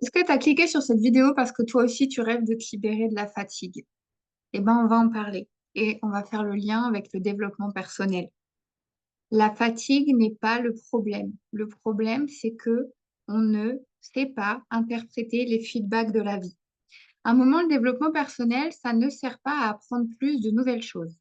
Est-ce que tu as cliqué sur cette vidéo parce que toi aussi tu rêves de te libérer de la fatigue? Eh ben, on va en parler et on va faire le lien avec le développement personnel. La fatigue n'est pas le problème. Le problème, c'est que on ne sait pas interpréter les feedbacks de la vie. À un moment, le développement personnel, ça ne sert pas à apprendre plus de nouvelles choses.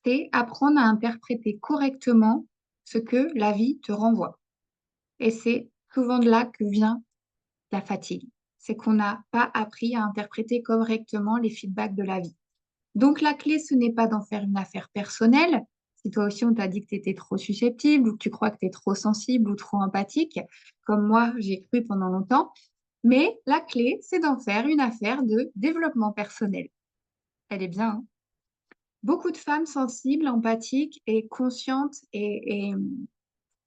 C'est apprendre à interpréter correctement ce que la vie te renvoie. Et c'est souvent de là que vient la fatigue. C'est qu'on n'a pas appris à interpréter correctement les feedbacks de la vie. Donc, la clé, ce n'est pas d'en faire une affaire personnelle. Si toi aussi, on t'a dit que tu étais trop susceptible ou que tu crois que tu es trop sensible ou trop empathique, comme moi, j'ai cru pendant longtemps. Mais la clé, c'est d'en faire une affaire de développement personnel. Elle est bien, hein. Beaucoup de femmes sensibles, empathiques et conscientes et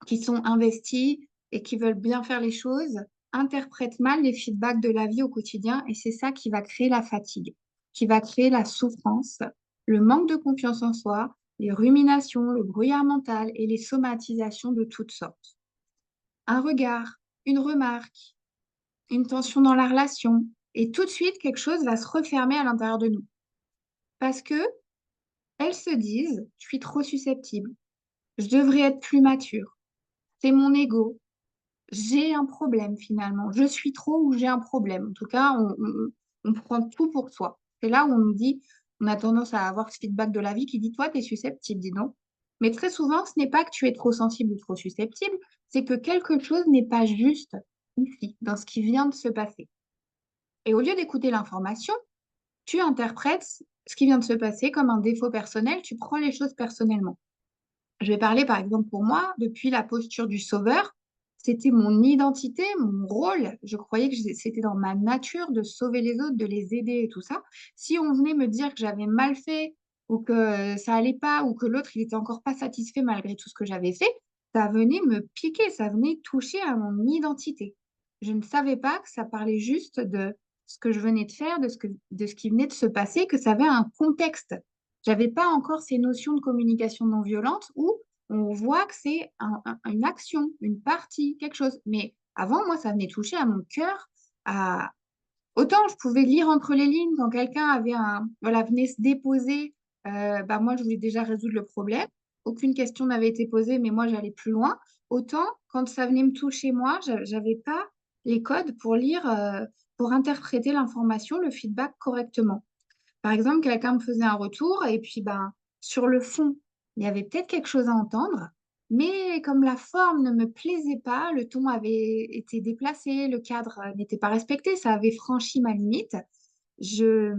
qui sont investies et qui veulent bien faire les choses interprètent mal les feedbacks de la vie au quotidien et c'est ça qui va créer la fatigue, qui va créer la souffrance, le manque de confiance en soi, les ruminations, le brouillard mental et les somatisations de toutes sortes. Un regard, une remarque, une tension dans la relation et tout de suite quelque chose va se refermer à l'intérieur de nous parce que elles se disent, je suis trop susceptible, je devrais être plus mature, c'est mon ego, j'ai un problème finalement. Je suis trop ou j'ai un problème. En tout cas, on prend tout pour soi. C'est là où on nous dit, on a tendance à avoir ce feedback de la vie qui dit, toi, tu es susceptible, dis donc. Mais très souvent, ce n'est pas que tu es trop sensible ou trop susceptible, c'est que quelque chose n'est pas juste ici, dans ce qui vient de se passer. Et au lieu d'écouter l'information, tu interprètes ce qui vient de se passer comme un défaut personnel, tu prends les choses personnellement. Je vais parler par exemple pour moi, depuis la posture du sauveur, c'était mon identité, mon rôle. Je croyais que c'était dans ma nature de sauver les autres, de les aider et tout ça. Si on venait me dire que j'avais mal fait ou que ça allait pas ou que l'autre il était encore pas satisfait malgré tout ce que j'avais fait, ça venait me piquer, ça venait toucher à mon identité. Je ne savais pas que ça parlait juste de ce que je venais de faire, de ce qui venait de se passer, que ça avait un contexte. J'avais pas encore ces notions de communication non violente où on voit que c'est une action, une partie, quelque chose. Mais avant, moi, ça venait toucher à mon cœur. À... Autant je pouvais lire entre les lignes quand quelqu'un avait voilà, venait se déposer, bah moi, je voulais déjà résoudre le problème. Aucune question n'avait été posée, mais moi, j'allais plus loin. Autant quand ça venait me toucher, moi, j'avais pas les codes pour lire, pour interpréter l'information, le feedback correctement. Par exemple, quelqu'un me faisait un retour et puis ben, sur le fond, il y avait peut-être quelque chose à entendre, mais comme la forme ne me plaisait pas, le ton avait été déplacé, le cadre n'était pas respecté, ça avait franchi ma limite, je,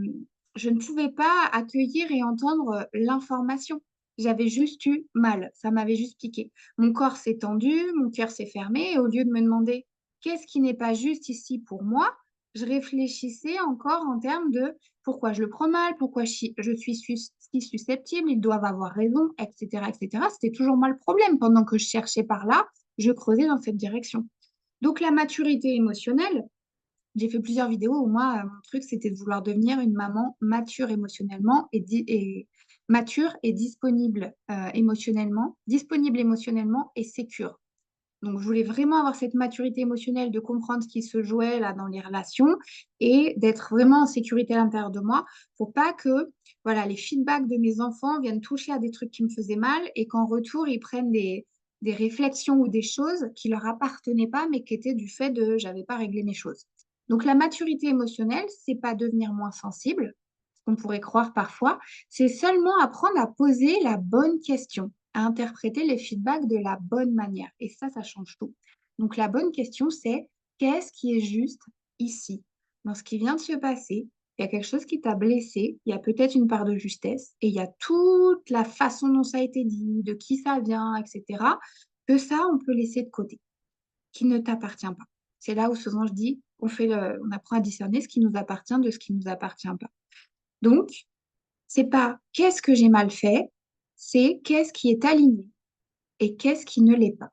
je ne pouvais pas accueillir et entendre l'information. J'avais juste eu mal, ça m'avait juste piqué. Mon corps s'est tendu, mon cœur s'est fermé, et au lieu de me demander qu'est-ce qui n'est pas juste ici pour moi, je réfléchissais encore en termes de pourquoi je le prends mal, pourquoi je suis si susceptible, ils doivent avoir raison, etc., etc. C'était toujours moi le problème. Pendant que je cherchais par là, je creusais dans cette direction. Donc la maturité émotionnelle, j'ai fait plusieurs vidéos où moi, mon truc, c'était de vouloir devenir une maman mature émotionnellement et mature et disponible émotionnellement et sécure. Donc, je voulais vraiment avoir cette maturité émotionnelle de comprendre ce qui se jouait là dans les relations et d'être vraiment en sécurité à l'intérieur de moi pour pas que voilà, les feedbacks de mes enfants viennent toucher à des trucs qui me faisaient mal et qu'en retour, ils prennent des réflexions ou des choses qui leur appartenaient pas, mais qui étaient du fait de j'avais pas réglé mes choses. Donc, la maturité émotionnelle, c'est pas devenir moins sensible, ce qu'on pourrait croire parfois, c'est seulement apprendre à poser la bonne question, à interpréter les feedbacks de la bonne manière. Et ça change tout. Donc la bonne question, c'est qu'est-ce qui est juste ici, dans ce qui vient de se passer? Il y a quelque chose qui t'a blessé, il y a peut-être une part de justesse, et il y a toute la façon dont ça a été dit, de qui ça vient, etc., que ça, on peut laisser de côté, qui ne t'appartient pas. C'est là où souvent je dis, on apprend à discerner ce qui nous appartient de ce qui ne nous appartient pas. Donc, c'est pas qu'est-ce que j'ai mal fait, c'est qu'est-ce qui est aligné et qu'est-ce qui ne l'est pas.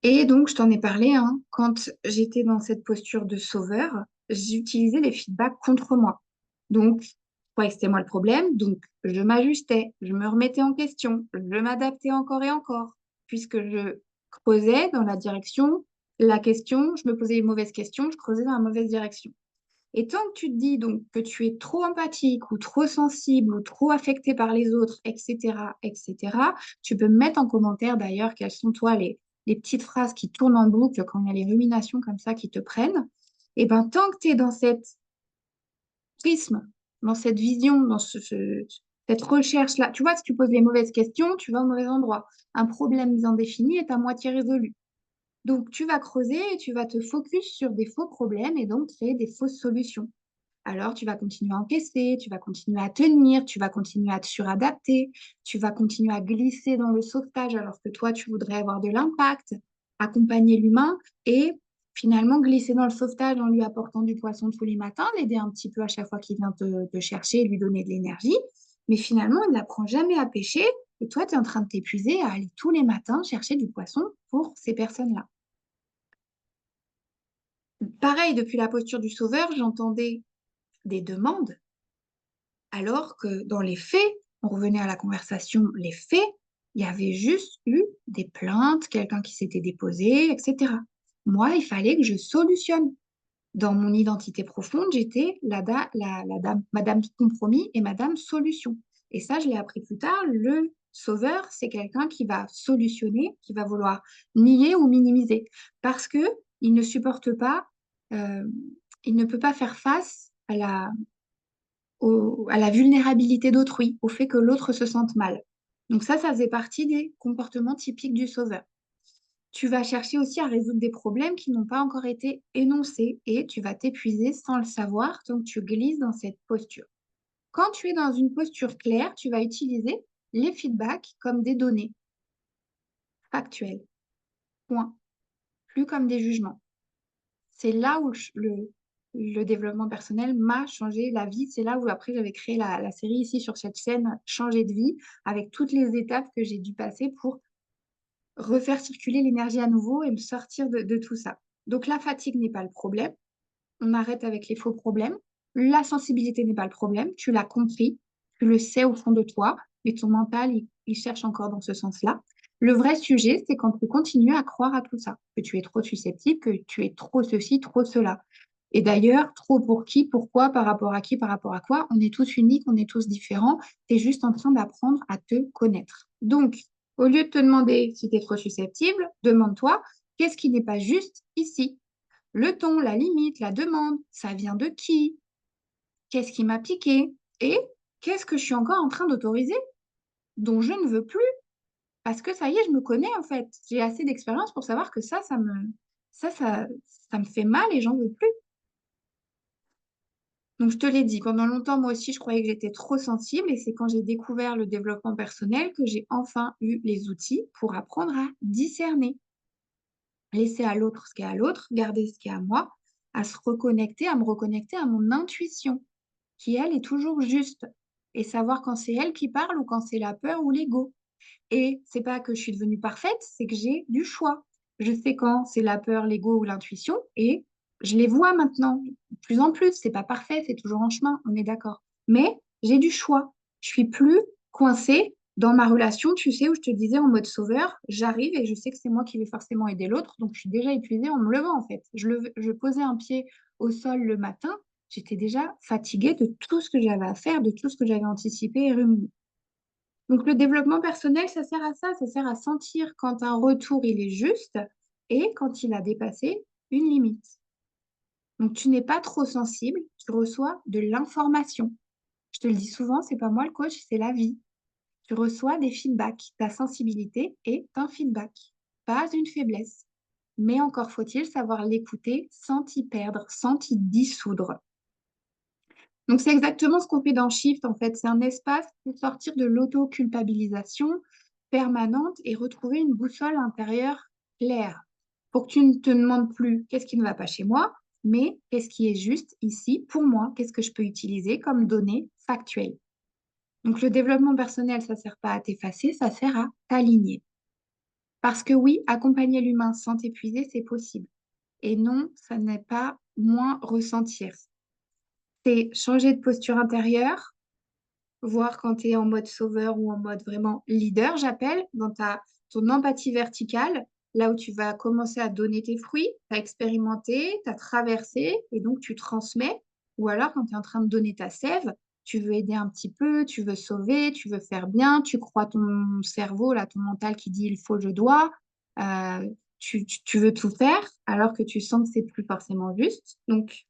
Et donc, je t'en ai parlé, hein, quand j'étais dans cette posture de sauveur, j'utilisais les feedbacks contre moi. Donc, je croyais que c'était moi le problème, donc je m'ajustais, je me remettais en question, je m'adaptais encore et encore, puisque je creusais dans la direction la question, je me posais les mauvaises questions, je creusais dans la mauvaise direction. Et tant que tu te dis donc que tu es trop empathique ou trop sensible ou trop affecté par les autres, etc., tu peux me mettre en commentaire d'ailleurs quelles sont toi les petites phrases qui tournent en boucle quand il y a les ruminations comme ça qui te prennent. Et ben tant que tu es dans cette prisme, dans cette vision, dans cette recherche-là, tu vois, si tu poses les mauvaises questions, tu vas au mauvais endroit. Un problème bien défini est à moitié résolu. Donc, tu vas creuser et tu vas te focus sur des faux problèmes et donc créer des fausses solutions. Alors, tu vas continuer à encaisser, tu vas continuer à tenir, tu vas continuer à te suradapter, tu vas continuer à glisser dans le sauvetage alors que toi, tu voudrais avoir de l'impact, accompagner l'humain et finalement glisser dans le sauvetage en lui apportant du poisson tous les matins, l'aider un petit peu à chaque fois qu'il vient te chercher et lui donner de l'énergie. Mais finalement, il n'apprend jamais à pêcher et toi, tu es en train de t'épuiser à aller tous les matins chercher du poisson pour ces personnes-là. Pareil, depuis la posture du sauveur, j'entendais des demandes alors que dans les faits, on revenait à la conversation, les faits, il y avait juste eu des plaintes, quelqu'un qui s'était déposé, etc. Moi, il fallait que je solutionne. Dans mon identité profonde, j'étais la dame, Madame Compromis et Madame Solution. Et ça, je l'ai appris plus tard. Le sauveur, c'est quelqu'un qui va solutionner, qui va vouloir nier ou minimiser, parce que il ne supporte pas, euh, il ne peut pas faire face à la vulnérabilité d'autrui, au fait que l'autre se sente mal. Donc ça faisait partie des comportements typiques du sauveur. Tu vas chercher aussi à résoudre des problèmes qui n'ont pas encore été énoncés et tu vas t'épuiser sans le savoir, donc tu glisses dans cette posture. Quand tu es dans une posture claire, tu vas utiliser les feedbacks comme des données factuelles, point, plus comme des jugements. C'est là où le développement personnel m'a changé la vie. C'est là où après j'avais créé la série ici sur cette chaîne Changer de vie avec toutes les étapes que j'ai dû passer pour refaire circuler l'énergie à nouveau et me sortir de tout ça. Donc la fatigue n'est pas le problème. On arrête avec les faux problèmes. La sensibilité n'est pas le problème. Tu l'as compris, tu le sais au fond de toi, mais ton mental, il cherche encore dans ce sens-là. Le vrai sujet, c'est quand tu continues à croire à tout ça, que tu es trop susceptible, que tu es trop ceci, trop cela. Et d'ailleurs, trop pour qui, pourquoi, par rapport à qui, par rapport à quoi, on est tous uniques, on est tous différents. Tu es juste en train d'apprendre à te connaître. Donc, au lieu de te demander si tu es trop susceptible, demande-toi qu'est-ce qui n'est pas juste ici. Le ton, la limite, la demande, ça vient de qui? Qu'est-ce qui m'a piqué? Et qu'est-ce que je suis encore en train d'autoriser dont je ne veux plus? Parce que ça y est, je me connais en fait. J'ai assez d'expérience pour savoir que ça, ça, ça me fait mal et j'en veux plus. Donc, je te l'ai dit, pendant longtemps, moi aussi, je croyais que j'étais trop sensible et c'est quand j'ai découvert le développement personnel que j'ai enfin eu les outils pour apprendre à discerner, laisser à l'autre ce qui est à l'autre, garder ce qui est à moi, à se reconnecter, à me reconnecter à mon intuition, qui, elle, est toujours juste. Et savoir quand c'est elle qui parle ou quand c'est la peur ou l'ego. Et c'est pas que je suis devenue parfaite, c'est que j'ai du choix. Je sais quand c'est la peur, l'ego ou l'intuition et je les vois maintenant. De plus en plus, c'est pas parfait, c'est toujours en chemin, on est d'accord. Mais j'ai du choix. Je suis plus coincée dans ma relation, tu sais, où je te disais en mode sauveur, j'arrive et je sais que c'est moi qui vais forcément aider l'autre, donc je suis déjà épuisée en me levant en fait. Je posais un pied au sol le matin, j'étais déjà fatiguée de tout ce que j'avais à faire, de tout ce que j'avais anticipé et ruminé. Donc, le développement personnel, ça sert à ça sert à sentir quand un retour, il est juste et quand il a dépassé une limite. Donc, tu n'es pas trop sensible, tu reçois de l'information. Je te le dis souvent, c'est pas moi le coach, c'est la vie. Tu reçois des feedbacks. Ta sensibilité est un feedback, pas une faiblesse. Mais encore faut-il savoir l'écouter sans t'y perdre, sans t'y dissoudre. Donc, c'est exactement ce qu'on fait dans Shift, en fait. C'est un espace pour sortir de l'auto-culpabilisation permanente et retrouver une boussole intérieure claire. Pour que tu ne te demandes plus qu'est-ce qui ne va pas chez moi, mais qu'est-ce qui est juste ici pour moi, qu'est-ce que je peux utiliser comme données factuelles. Donc, le développement personnel, ça ne sert pas à t'effacer, ça sert à t'aligner. Parce que oui, accompagner l'humain sans t'épuiser, c'est possible. Et non, ça n'est pas moins ressentir. C'est changer de posture intérieure, voir quand tu es en mode sauveur ou en mode vraiment leader, j'appelle, dans ton empathie verticale, là où tu vas commencer à donner tes fruits, tu as expérimenté, tu as traversé, et donc tu transmets. Ou alors, quand tu es en train de donner ta sève, tu veux aider un petit peu, tu veux sauver, tu veux faire bien, tu crois ton cerveau, là, ton mental qui dit il faut, je dois. Euh, tu veux tout faire alors que tu sens que c'est plus forcément juste. Donc,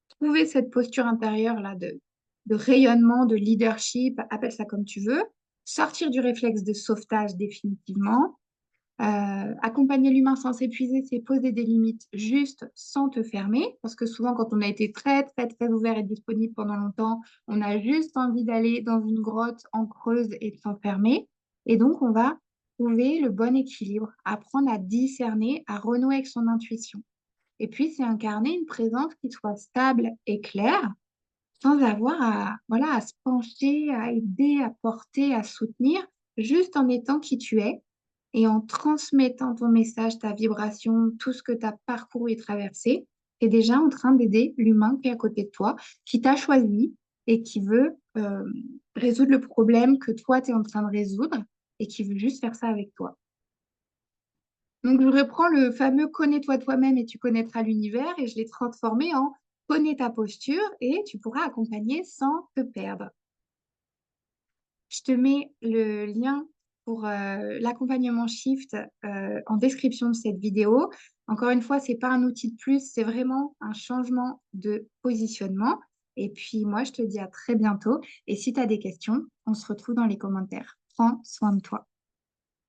trouver cette posture intérieure là de rayonnement, de leadership, appelle ça comme tu veux, sortir du réflexe de sauvetage définitivement, accompagner l'humain sans s'épuiser, c'est poser des limites justes sans te fermer, parce que souvent quand on a été très très très ouvert et disponible pendant longtemps, on a juste envie d'aller dans une grotte en creuse et de s'enfermer, et donc on va trouver le bon équilibre, apprendre à discerner, à renouer avec son intuition. Et puis, c'est incarner une présence qui soit stable et claire, sans avoir voilà, à se pencher, à aider, à porter, à soutenir, juste en étant qui tu es et en transmettant ton message, ta vibration, tout ce que tu as parcouru et traversé. Tu es déjà en train d'aider l'humain qui est à côté de toi, qui t'a choisi et qui veut résoudre le problème que toi, tu es en train de résoudre et qui veut juste faire ça avec toi. Donc, je reprends le fameux connais-toi toi-même et tu connaîtras l'univers et je l'ai transformé en connais ta posture et tu pourras accompagner sans te perdre. Je te mets le lien pour l'accompagnement Shift en description de cette vidéo. Encore une fois, ce n'est pas un outil de plus, c'est vraiment un changement de positionnement. Et puis, moi, je te dis à très bientôt. Et si tu as des questions, on se retrouve dans les commentaires. Prends soin de toi.